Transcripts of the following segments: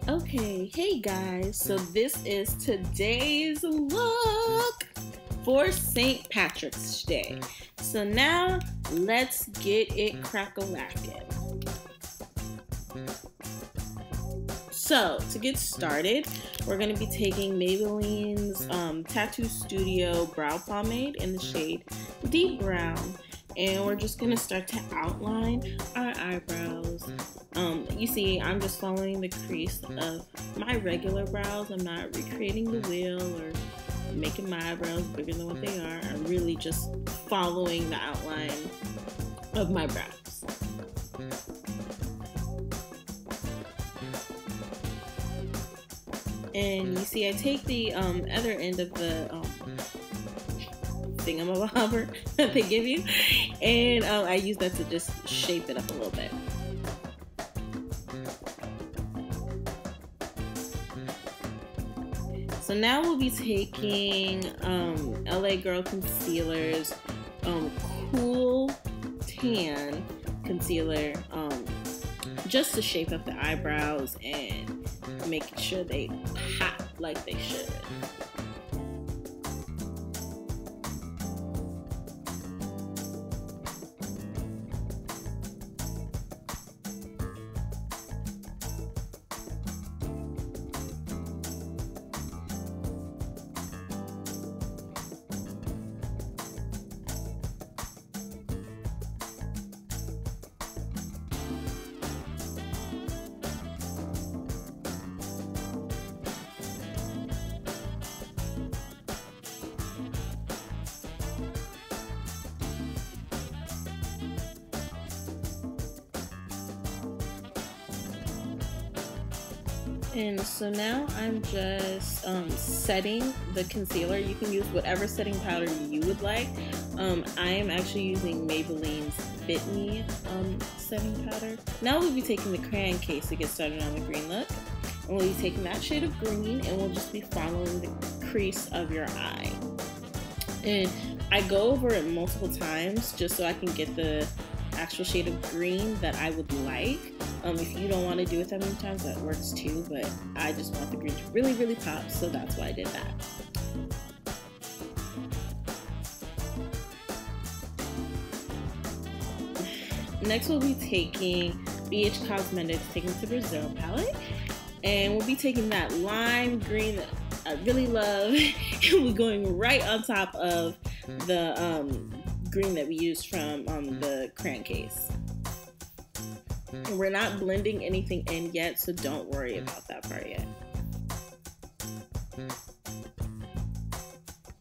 Okay, hey guys, so this is today's look for St. Patrick's Day. So now let's get it crack-a-lackin'. So to get started, we're going to be taking Maybelline's Tattoo Studio Brow Pomade in the shade Deep Brown. And we're just going to start to outline our eyebrows. You see, I'm just following the crease of my regular brows. I'm not recreating the wheel or making my eyebrows bigger than what they are. I'm really just following the outline of my brows. And you see, I take the other end of the thingamabobber that they give you, and I use that to just shape it up a little bit. So now we'll be taking LA Girl Concealer's Cool Tan Concealer just to shape up the eyebrows and making sure they pop like they should. And so now I'm just setting the concealer. You can use whatever setting powder you would like. I am actually using Maybelline's Fit Me setting powder. Now we'll be taking the crayon case to get started on the green look. And we'll be taking that shade of green and we'll just be following the crease of your eye. And I go over it multiple times just so I can get the actual shade of green that I would like. If you don't want to do it that many times, that works too, but I just want the green to really, really pop, so that's why I did that. Next, we'll be taking BH Cosmetics Taking to Brazil palette, and we'll be taking that lime green that I really love, and we're going right on top of the green that we used from the crayon case. And we're not blending anything in yet, so don't worry about that part yet.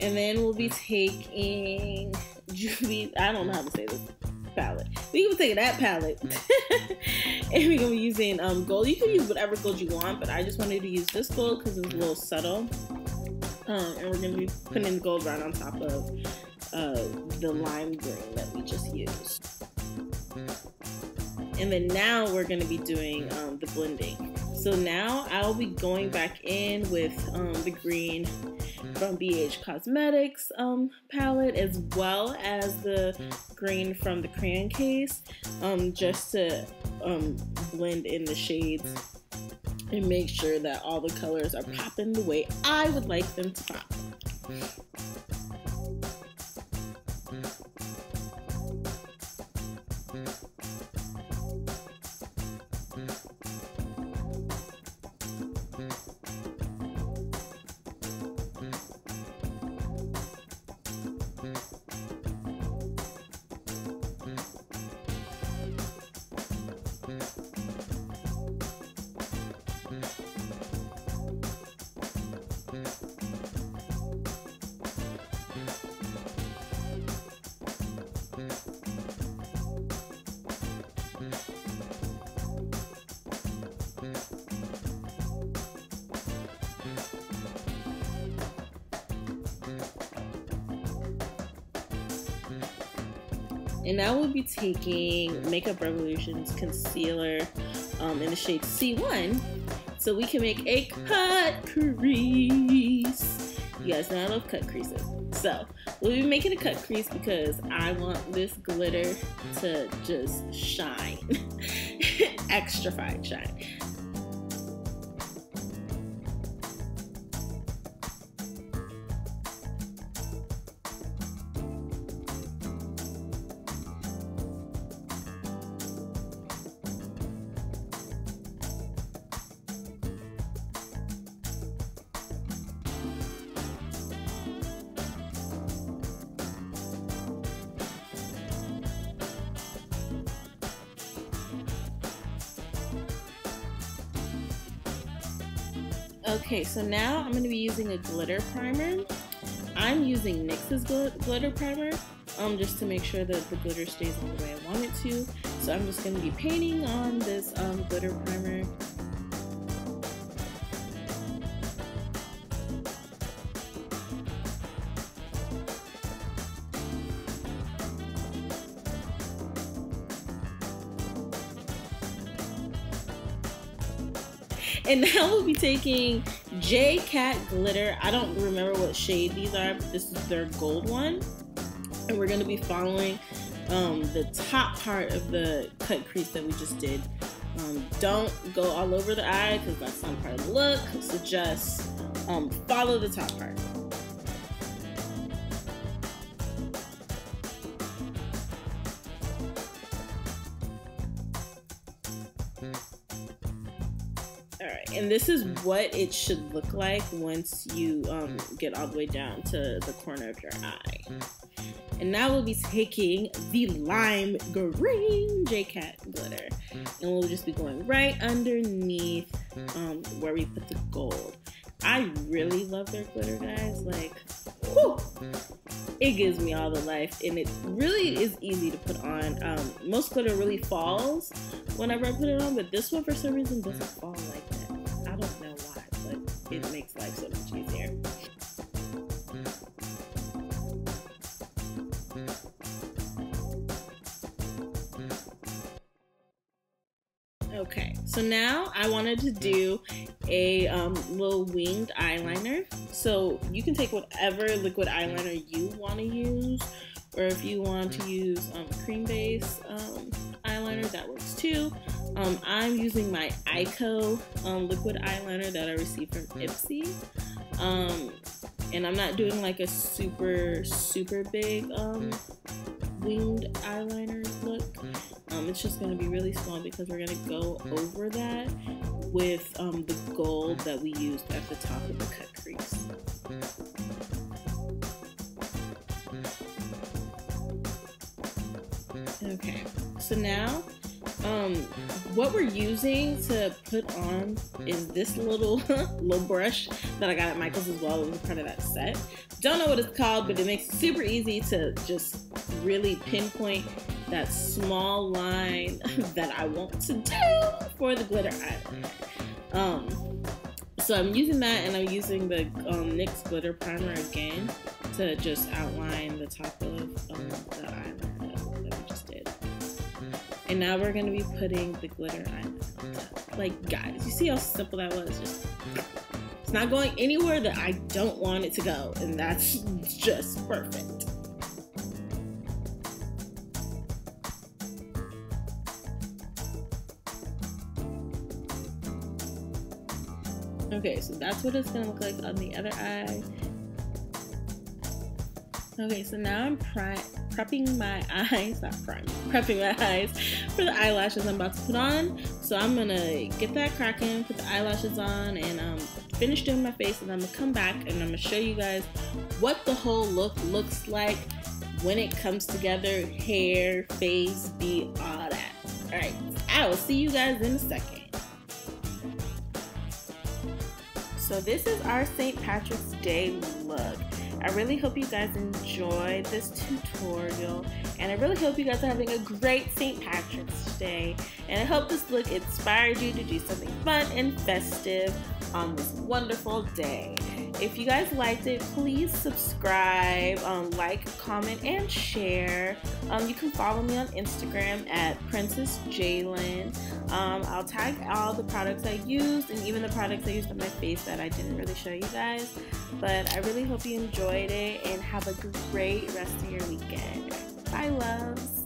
And then we'll be taking Juvia, I don't know how to say this palette. We're gonna take that palette and we're gonna be using gold. You can use whatever gold you want, but I just wanted to use this gold because it's a little subtle. And we're gonna be putting the gold right on top of the lime green that we just used. And then now we're going to be doing the blending. So now I'll be going back in with the green from BH Cosmetics palette, as well as the green from the crayon case, just to blend in the shades and make sure that all the colors are popping the way I would like them to pop. And now we'll be taking Makeup Revolution's concealer in the shade C1 so we can make a cut crease. You guys know I love cut creases. So we'll be making a cut crease because I want this glitter to just shine. Extra fine shine. Okay, so now I'm going to be using a glitter primer. I'm using NYX's glitter primer just to make sure that the glitter stays on the way I want it to. So I'm just going to be painting on this glitter primer. And now we'll be taking J-Cat glitter. I don't remember what shade these are, but this is their gold one. And we're going to be following the top part of the cut crease that we just did. Don't go all over the eye because that's not part of the look. So just follow the top part. Alright, and this is what it should look like once you get all the way down to the corner of your eye. And now we'll be taking the lime green J-Cat glitter. And we'll just be going right underneath where we put the gold. I really love their glitter, guys. Like, whew, it gives me all the life. And it really is easy to put on. Most glitter really falls whenever I put it on, but this one for some reason doesn't fall like that. I don't know why, but it makes life so much easier. Okay, so now I wanted to do a little winged eyeliner. So you can take whatever liquid eyeliner you want to use, or if you want to use cream base eyeliner, that works too. I'm using my Ico liquid eyeliner that I received from Ipsy. And I'm not doing like a super big winged eyeliner look. It's just going to be really small because we're going to go over that with the gold that we used at the top of the cut crease. Okay, so now what we're using to put on is this little brush that I got at Michael's as well. It was a part of that set. Don't know what it's called, but it makes it super easy to just really pinpoint that small line that I want to do for the glitter eyeliner. So I'm using that, and I'm using the NYX glitter primer again to just outline the top of the eyeliner that we just did. And now we're going to be putting the glitter eyeliner on top. Like, guys, you see how simple that was? Just, it's not going anywhere that I don't want it to go, and that's just perfect. Okay, so that's what it's gonna look like on the other eye. Okay, so now I'm prepping my eyes for the eyelashes I'm about to put on. So I'm gonna get that cracking, put the eyelashes on, and finish doing my face, and I'm gonna come back and I'm gonna show you guys what the whole look looks like when it comes together, hair, face, beat, all that. Alright, I will see you guys in a second. So this is our St. Patrick's Day look. I really hope you guys enjoyed this tutorial, and I really hope you guys are having a great St. Patrick's Day, and I hope this look inspired you to do something fun and festive on this wonderful day. If you guys liked it, please subscribe, like, comment, and share. You can follow me on Instagram at princess.jlynn. I'll tag all the products I used, and even the products I used on my face that I didn't really show you guys. But I really hope you enjoyed it, and have a great rest of your weekend. Bye, loves.